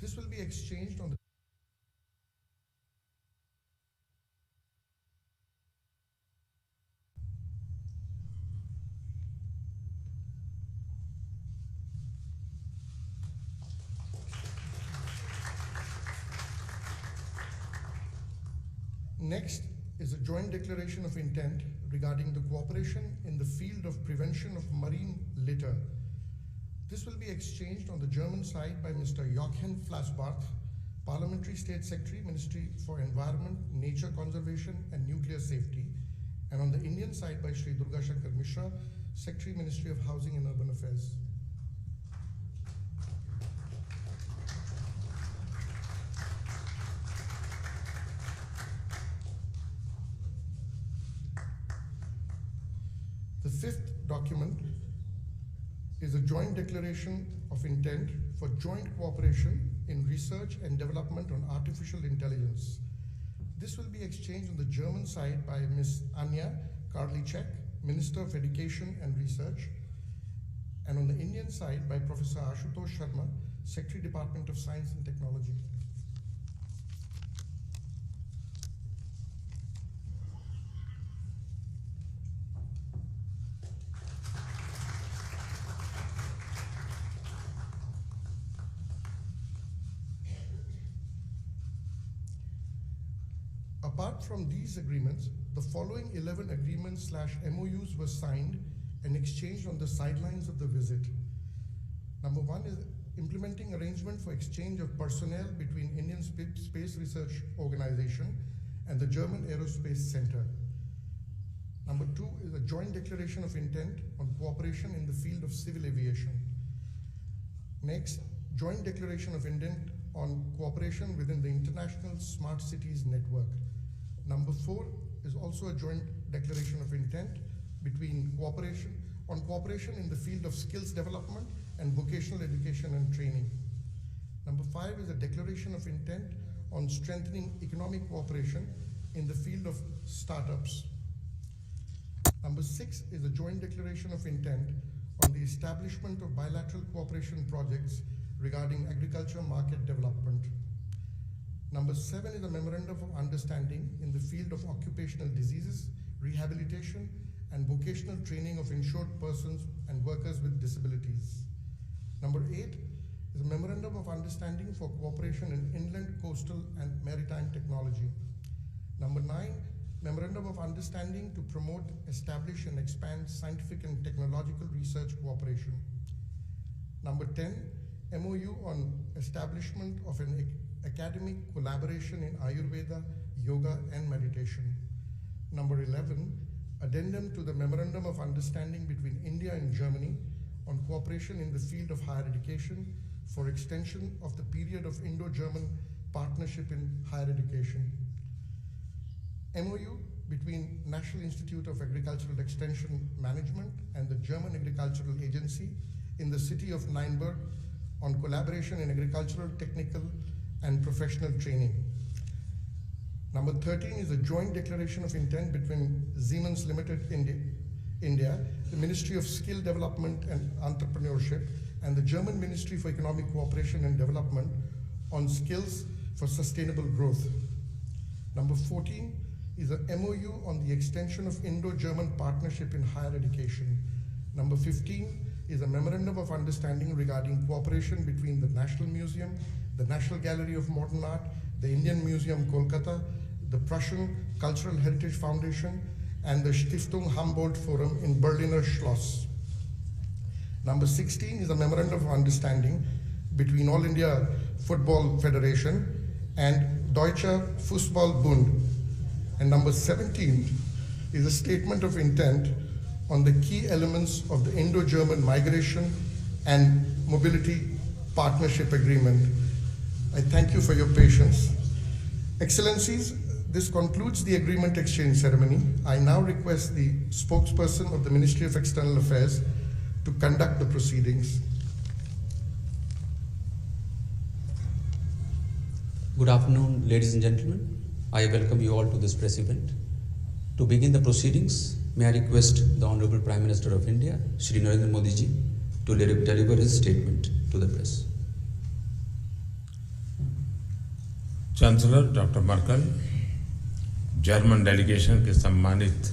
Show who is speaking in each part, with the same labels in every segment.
Speaker 1: This will be exchanged on the Next is a joint declaration of intent regarding the cooperation in the field of prevention of marine litter. This will be exchanged on the German side by Mr. Jochen Flassbarth, Parliamentary State Secretary, Ministry for Environment, Nature Conservation and Nuclear Safety, and on the Indian side by Shri Durga Shankar Mishra, Secretary, Ministry of Housing and Urban Affairs. The fifth document is a joint declaration of intent for joint cooperation in research and development on artificial intelligence. This will be exchanged on the German side by Ms. Anja Karliczek, Minister of Education and Research, and on the Indian side by Professor Ashutosh Sharma, Secretary, Department of Science and Technology. Apart from these agreements, the following 11 agreements/MOUs were signed and exchanged on the sidelines of the visit. Number one is implementing arrangement for exchange of personnel between Indian Space Research Organization and the German Aerospace Center. Number two is a joint declaration of intent on cooperation in the field of civil aviation. Next, joint declaration of intent on cooperation within the International Smart Cities Network. Number four is also a joint declaration of intent between cooperation in the field of skills development and vocational education and training. Number five is a declaration of intent on strengthening economic cooperation in the field of startups. Number six is a joint declaration of intent on the establishment of bilateral cooperation projects regarding agriculture market development. Number seven is a memorandum of understanding in the field of occupational diseases, rehabilitation, and vocational training of insured persons and workers with disabilities. Number eight is a memorandum of understanding for cooperation in inland, coastal, and maritime technology. Number nine, memorandum of understanding to promote, establish, and expand scientific and technological research cooperation. Number 10, MOU on establishment of an academic collaboration in Ayurveda, yoga, and meditation. Number 11, addendum to the Memorandum of Understanding between India and Germany on cooperation in the field of higher education for extension of the period of Indo-German partnership in higher education. MOU between National Institute of Agricultural Extension Management and the German Agricultural Agency in the city of Nuremberg on collaboration in agricultural, technical, and professional training. Number 13 is a joint declaration of intent between Siemens Limited India, the Ministry of Skill Development and Entrepreneurship, and the German Ministry for Economic Cooperation and Development on skills for sustainable growth. Number 14 is a MOU on the extension of Indo-German partnership in higher education. Number 15 is a memorandum of understanding regarding cooperation between the National Museum, the National Gallery of Modern Art, the Indian Museum, Kolkata, the Prussian Cultural Heritage Foundation, and the Stiftung Humboldt Forum in Berliner Schloss. Number 16 is a memorandum of understanding between All India Football Federation and Deutscher Fußball-Bund. And number 17 is a statement of intent on the key elements of the Indo-German Migration and Mobility Partnership Agreement. I thank you for your patience. Excellencies, this concludes the agreement exchange ceremony. I now request the spokesperson of the Ministry of External Affairs to conduct the proceedings.
Speaker 2: Good afternoon, ladies and gentlemen. I welcome you all to this press event. To begin the proceedings, may I request the Honorable Prime Minister of India, Shri Narendra Modi ji, to deliver his statement to the press.
Speaker 3: Chancellor doctor Merkel, German delegation के सम्मानित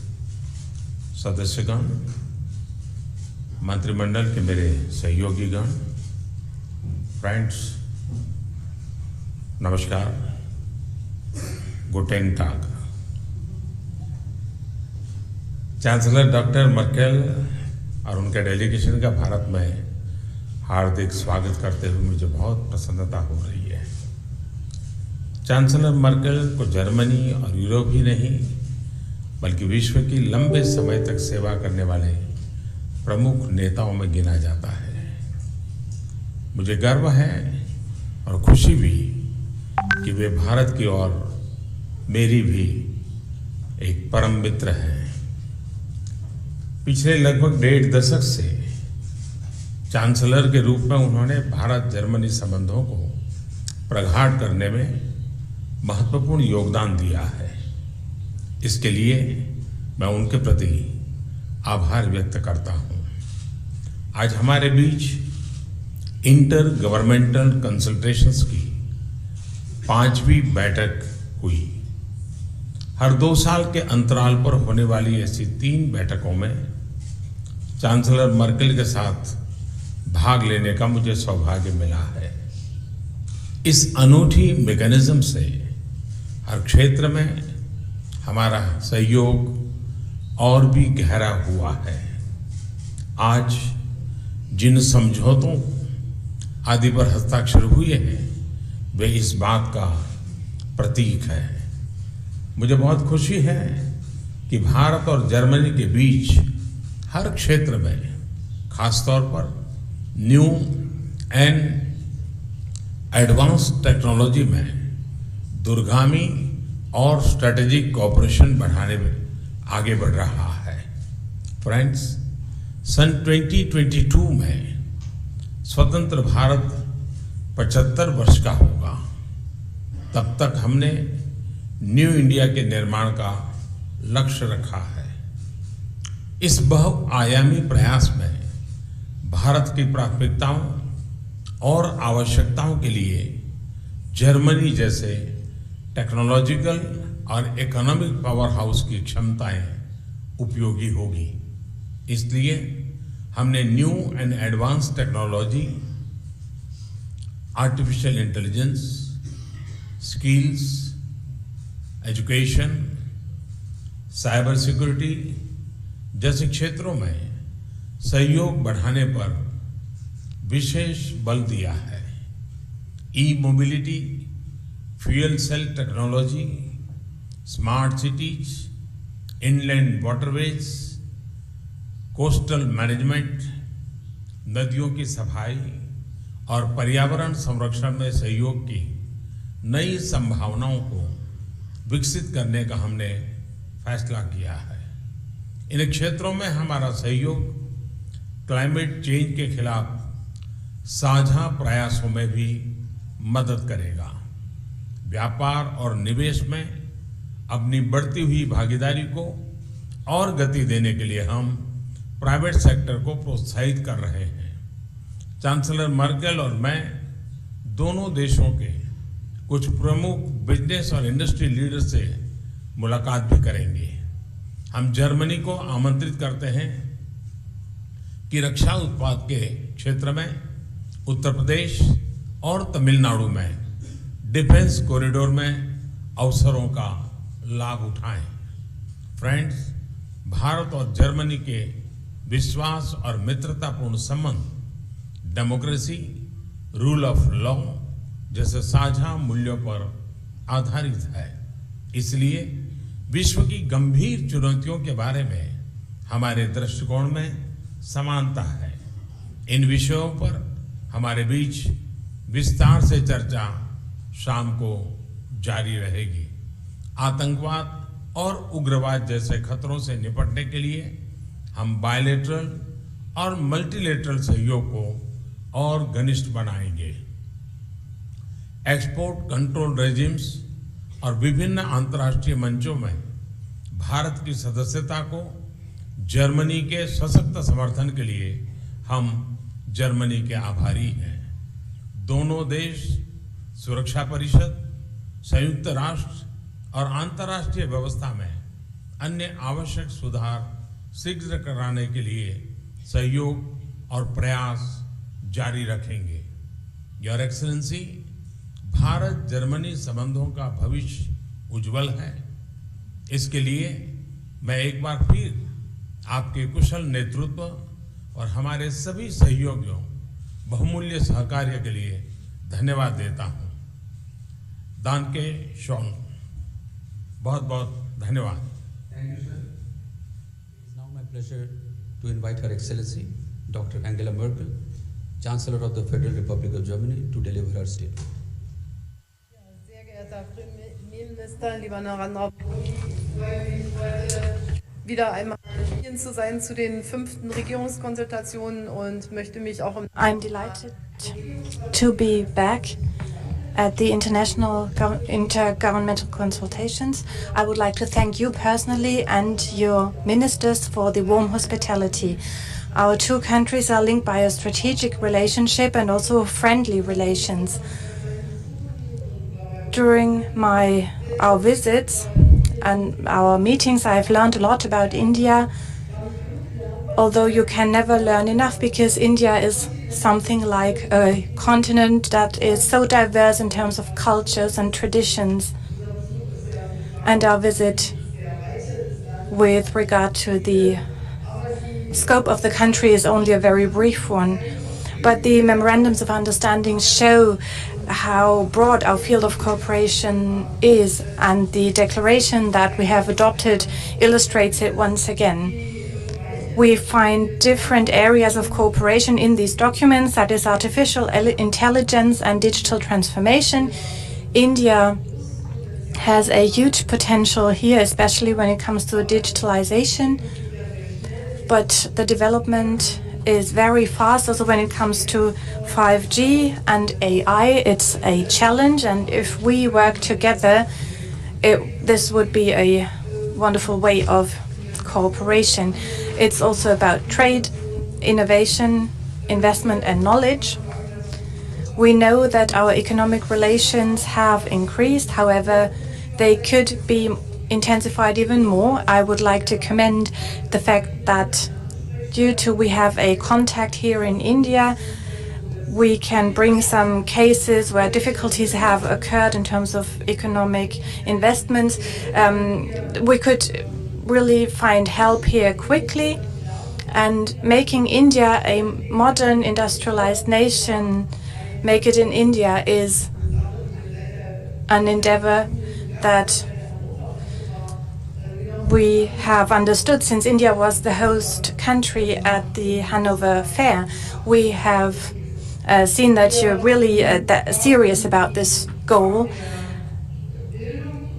Speaker 3: सदस्यगण, मंत्रिमंडल के मेरे सहयोगीगण, friends, नमस्कार, गुटेन टाग। Chancellor doctor Merkel और उनके delegation का भारत में हार्दिक स्वागत करते हुए मुझे बहुत प्रसन्नता हो रही है। चांसलर मर्केल को जर्मनी और यूरोप ही नहीं बल्कि विश्व की लंबे समय तक सेवा करने वाले प्रमुख नेताओं में गिना जाता है। मुझे गर्व है और खुशी भी कि वे भारत की ओर मेरी भी एक परम मित्र हैं। पिछले लगभग 1.5 दशक से चांसलर के रूप में उन्होंने भारत जर्मनी संबंधों को प्रगाढ़ करने में महत्वपूर्ण योगदान दिया है। इसके लिए मैं उनके प्रति आभार व्यक्त करता हूं। आज हमारे बीच इंटर गवर्नमेंटल कंसल्टेशंस की 5वीं बैठक हुई। हर 2 साल के अंतराल पर होने वाली ऐसी 3 बैठकों में चांसलर मर्केल के साथ भाग लेने का मुझे सौभाग्य मिला है। इस अनूठी मैकेनिज्म से हर क्षेत्र में हमारा सहयोग और भी गहरा हुआ है। आज जिन समझौतों आदि पर हस्ताक्षर हुए हैं वे इस बात का प्रतीक है। मुझे बहुत खुशी है कि भारत और जर्मनी के बीच हर क्षेत्र में, खासतौर पर न्यू एंड एडवांस टेक्नोलॉजी में दूरगामी और स्ट्रेटेजिक कोऑपरेशन बढ़ाने में आगे बढ़ रहा है। फ्रेंड्स, सन 2022 में स्वतंत्र भारत 75 वर्ष का होगा। तब तक हमने न्यू इंडिया के निर्माण का लक्ष्य रखा है। इस बहुआयामी प्रयास में भारत की प्राथमिकताओं और आवश्यकताओं के लिए जर्मनी जैसे टेक्नोलॉजिकल और इकोनॉमिक पावर हाउस की क्षमताएं उपयोगी होगी। इसलिए हमने new and advance technology, artificial intelligence, skills, education, cyber security जैसे क्षेत्रों में सहयोग बढ़ाने पर विशेष बल दिया है। E mobility, fuel cell technology, smart cities, inland waterways, coastal management, नदियों की सफाई और पर्यावरण संरक्षण में सहयोग की नई संभावनाओं को विकसित करने का हमने फैसला किया है। इन क्षेत्रों में हमारा सहयोग क्लाइमेट चेंज के खिलाफ साझा प्रयासों में भी मदद करेगा। व्यापार और निवेश में अपनी बढ़ती हुई भागीदारी को और गति देने के लिए हम प्राइवेट सेक्टर को प्रोत्साहित कर रहे हैं। चांसलर मर्केल और मैं दोनों देशों के कुछ प्रमुख बिजनेस और इंडस्ट्री लीडर से मुलाकात भी करेंगे। हम जर्मनी को आमंत्रित करते हैं कि रक्षा उत्पाद के क्षेत्र में उत्तर प्रदेश और तमिलनाडु में डिफेंस कॉरिडोर में अवसरों का लाभ उठाएं। फ्रेंड्स, भारत और जर्मनी के विश्वास और मित्रतापूर्ण संबंध डेमोक्रेसी, रूल ऑफ लॉ जैसे साझा मूल्यों पर आधारित है। इसलिए विश्व की गंभीर चुनौतियों के बारे में हमारे दृष्टिकोण में समानता है। इन विषयों पर हमारे बीच विस्तार से चर्चा शाम को जारी रहेगी। आतंकवाद और उग्रवाद जैसे खतरों से निपटने के लिए हम बायलैटरल और मल्टीलैटरल सहयोग को और घनिष्ठ बनाएंगे। एक्सपोर्ट कंट्रोल रेजिम्स और विभिन्न अंतर्राष्ट्रीय मंचों में भारत की सदस्यता को जर्मनी के सशक्त समर्थन के लिए हम जर्मनी के आभारी हैं। दोनों देश सुरक्षा परिषद, संयुक्त राष्ट्र और अंतर्राष्ट्रीय व्यवस्था में अन्य आवश्यक सुधार शीघ्र कराने के लिए सहयोग और प्रयास जारी रखेंगे। योर एक्सीलेंसी, भारत जर्मनी संबंधों का भविष्य उज्जवल है। इसके लिए मैं एक बार फिर आपके कुशल नेतृत्व और हमारे सभी सहयोगियों बहुमूल्य सहकार्य के लिए धन्यवाद देता हूं। दानके शॉन, बहुत बहुत धन्यवाद।
Speaker 2: Thank you, sir. It is now my pleasure to invite Her Excellency Dr. Angela Merkel, Chancellor of the Federal Republic of Germany, to deliver her statement.
Speaker 4: Sehr geehrter Premierminister, lieber Narendra, wieder einmal hier zu sein zu den 5. Regierungskonsultationen und möchte mich auch
Speaker 5: I'm delighted to be back at the international intergovernmental consultations. I would like to thank you personally and your ministers for the warm hospitality. Our two countries are linked by a strategic relationship and also friendly relations. During our visits and our meetings, I've learned a lot about India, although you can never learn enough because India is something like a continent that is so diverse in terms of cultures and traditions. And our visit with regard to the scope of the country is only a very brief one. But the memorandums of understanding show how broad our field of cooperation is, and the declaration that we have adopted illustrates it once again. We find different areas of cooperation in these documents, that is artificial intelligence and digital transformation. India has a huge potential here, especially when it comes to digitalization. But the development is very fast. Also when it comes to 5G and AI, it's a challenge. And if we work together, this would be a wonderful way of cooperation. It's also about trade, innovation, investment and knowledge. We know that our economic relations have increased. However, they could be intensified even more. I would like to commend the fact that due to we have a contact here in India, we can bring some cases where difficulties have occurred in terms of economic investments. We could really find help here quickly, and making India a modern industrialized nation, make it in India, is an endeavor that we have understood since India was the host country at the Hanover Fair. We have seen that you're really serious about this goal.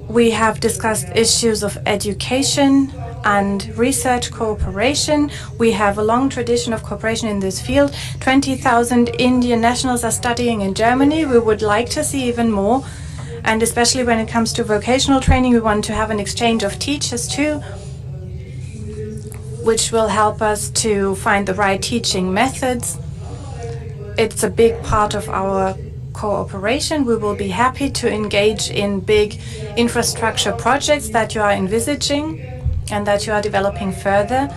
Speaker 5: We have discussed issues of education and research cooperation. We have a long tradition of cooperation in this field. 20,000 Indian nationals are studying in Germany. We would like to see even more. And especially when it comes to vocational training, we want to have an exchange of teachers too, which will help us to find the right teaching methods. It's a big part of our cooperation. We will be happy to engage in big infrastructure projects that you are envisaging and that you are developing further.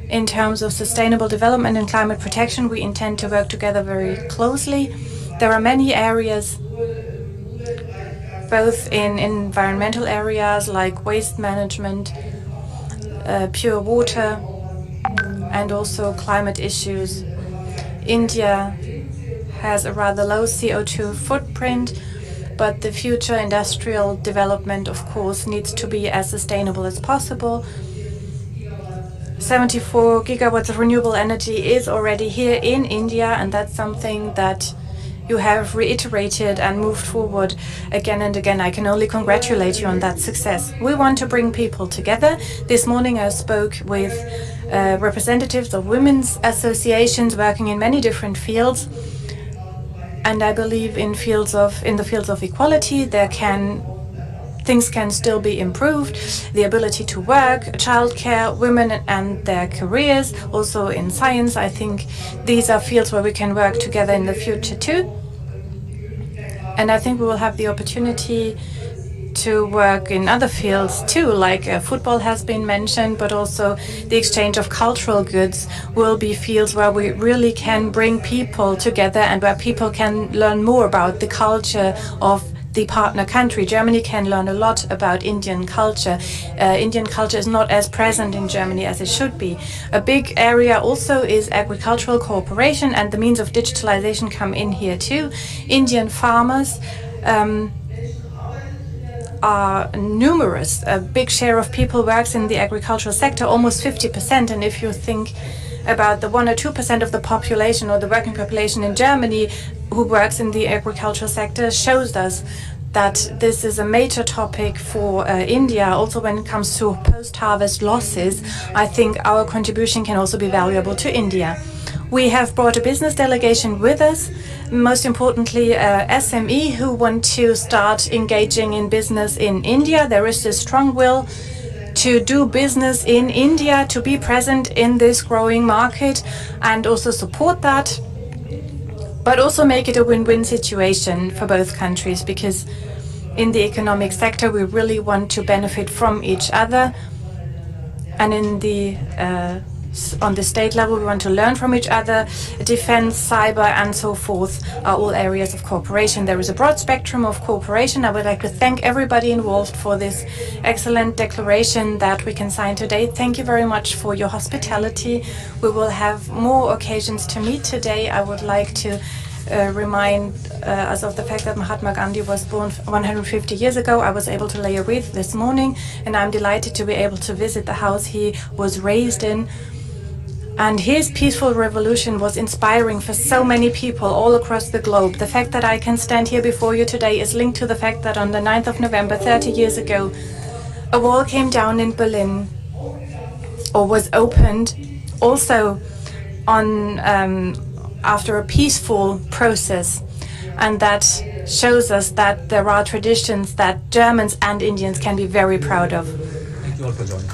Speaker 5: In terms of sustainable development and climate protection, we intend to work together very closely. There are many areas, both in environmental areas like waste management, pure water, and also climate issues. India has a rather low CO2 footprint, but the future industrial development, of course, needs to be as sustainable as possible. 74 gigawatts of renewable energy is already here in India, and that's something that you have reiterated and moved forward again and again. I can only congratulate you on that success. We want to bring people together. This morning I spoke with representatives of women's associations working in many different fields. And I believe in the fields of equality, things can still be improved. The ability to work, childcare, women and their careers, also in science. I think these are fields where we can work together in the future too. And I think we will have the opportunity to work in other fields too, like football has been mentioned, but also the exchange of cultural goods will be fields where we really can bring people together and where people can learn more about the culture of the partner country. Germany can learn a lot about Indian culture. Indian culture is not as present in Germany as it should be. A big area also is agricultural cooperation, and the means of digitalization come in here too. Indian farmers are numerous. A big share of people works in the agricultural sector, almost 50%. And if you think about the 1 or 2% of the population or the working population in Germany who works in the agricultural sector, shows us that this is a major topic for India. Also, when it comes to post-harvest losses, I think our contribution can also be valuable to India. We have brought a business delegation with us, most importantly SME who want to start engaging in business in India. There is a strong will to do business in India, to be present in this growing market and also support that, but also make it a win-win situation for both countries, because in the economic sector we really want to benefit from each other, and in the on the state level, we want to learn from each other. Defense, cyber, and so forth are all areas of cooperation. There is a broad spectrum of cooperation. I would like to thank everybody involved for this excellent declaration that we can sign today. Thank you very much for your hospitality. We will have more occasions to meet today. I would like to remind us of the fact that Mahatma Gandhi was born 150 years ago. I was able to lay a wreath this morning, and I'm delighted to be able to visit the house he was raised in. And his peaceful revolution was inspiring for so many people all across the globe. The fact that I can stand here before you today is linked to the fact that on the 9th of November, 30 years ago, a wall came down in Berlin, or was opened, also on after a peaceful process. And that shows us that there are traditions that Germans and Indians can be very proud of.
Speaker 2: Thank you all for joining.